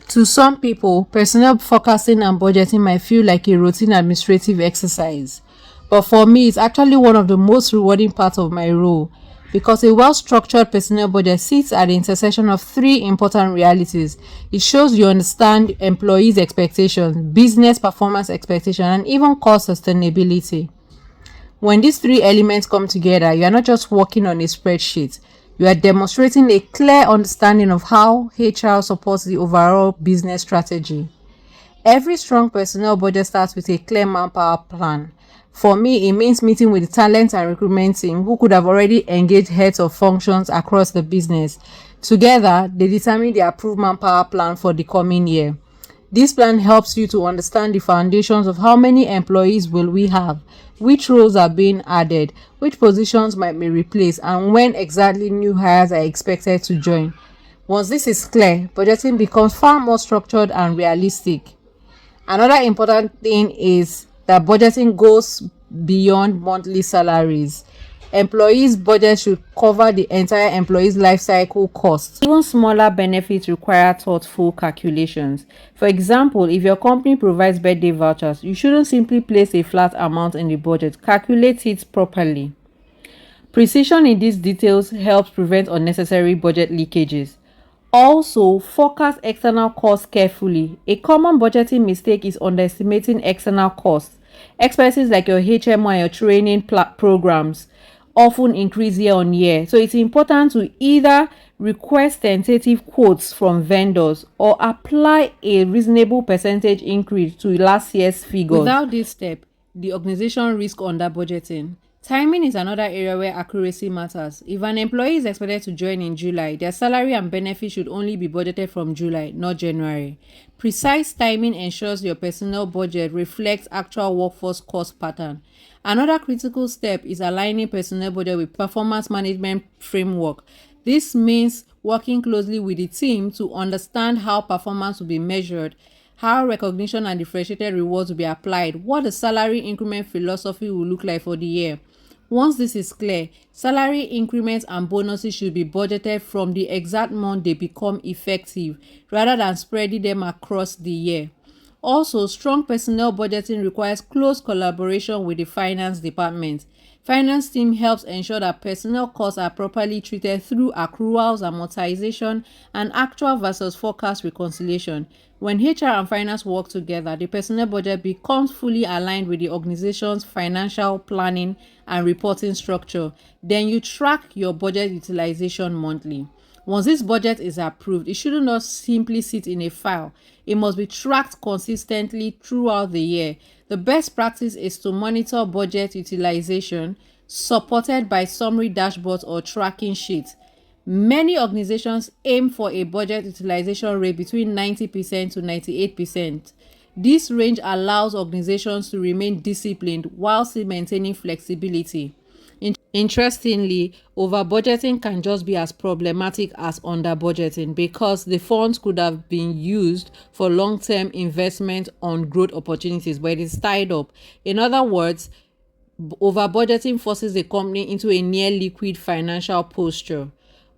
To some people, personnel forecasting and budgeting might feel like a routine administrative exercise. But for me, it's actually one of the most rewarding parts of my role because a well structured personnel budget sits at the intersection of three important realities. It shows you understand employees' expectations, business performance expectations, and even cost sustainability. When these three elements come together, you are not just working on a spreadsheet, you are demonstrating a clear understanding of how HR supports the overall business strategy. Every strong personnel budget starts with a clear manpower plan. For me, it means meeting with the talent and recruitment team who could have already engaged heads of functions across the business. Together, they determine the approved manpower plan for the coming year. This plan helps you to understand the foundations of how many employees will we have, which roles are being added, which positions might be replaced, and when exactly new hires are expected to join. Once this is clear, budgeting becomes far more structured and realistic. Another important thing is that budgeting goes beyond monthly salaries. Employees' budget should cover the entire employee's life cycle costs. Even smaller benefits require thoughtful calculations. For example, if your company provides birthday vouchers, you shouldn't simply place a flat amount in the budget. Calculate it properly. Precision in these details helps prevent unnecessary budget leakages. Also, forecast external costs carefully. A common budgeting mistake is underestimating external costs. Expenses like your HMO and your training programs often increase year on year. So it's important to either request tentative quotes from vendors or apply a reasonable percentage increase to last year's figures. Without this step, the organization risks under budgeting. Timing is another area where accuracy matters. If an employee is expected to join in July, their salary and benefits should only be budgeted from July, not January. Precise timing ensures your personnel budget reflects actual workforce cost pattern. Another critical step is aligning personnel budget with performance management framework. This means working closely with the team to understand how performance will be measured, how recognition and differentiated rewards will be applied, what the salary increment philosophy will look like for the year. Once this is clear, salary increments and bonuses should be budgeted from the exact month they become effective, rather than spreading them across the year. Also, strong personnel budgeting requires close collaboration with the finance department. Finance team helps ensure that personnel costs are properly treated through accruals, amortization, and actual versus forecast reconciliation. When HR and finance work together, the personnel budget becomes fully aligned with the organization's financial planning and reporting structure. Then you track your budget utilization monthly. Once this budget is approved, it should not simply sit in a file. It must be tracked consistently throughout the year. The best practice is to monitor budget utilization, supported by summary dashboards or tracking sheets. Many organizations aim for a budget utilization rate between 90% to 98%. This range allows organizations to remain disciplined while still maintaining flexibility. Interestingly, over budgeting can just be as problematic as under budgeting because the funds could have been used for long-term investment on growth opportunities, but it is tied up. In other words, over budgeting forces a company into a near liquid financial posture.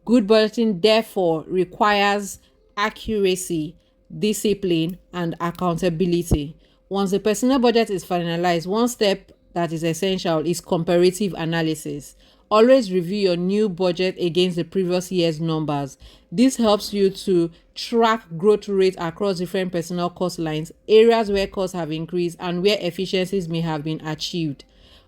Good budgeting therefore requires accuracy, discipline, and accountability. Once the personal budget is finalized, one step that is essential is comparative analysis. Always review your new budget against the previous year's numbers. This helps you to track growth rates across different personnel cost lines, areas where costs have increased, and where efficiencies may have been achieved.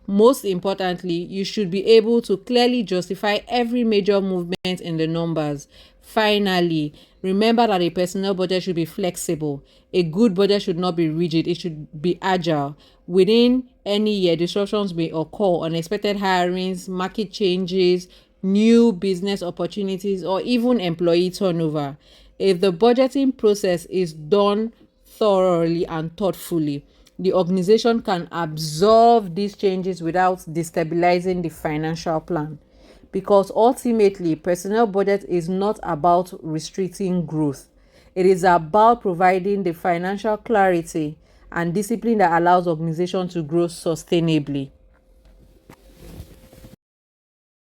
Most importantly, you should be able to clearly justify every major movement in the numbers. Finally, remember that a personnel budget should be flexible. A good budget should not be rigid, it should be agile. Within any year, disruptions may occur, unexpected hirings, market changes, new business opportunities, or even employee turnover. If the budgeting process is done thoroughly and thoughtfully, the organization can absorb these changes without destabilizing the financial plan. Because ultimately, personnel budget is not about restricting growth. It is about providing the financial clarity and discipline that allows organization to grow sustainably.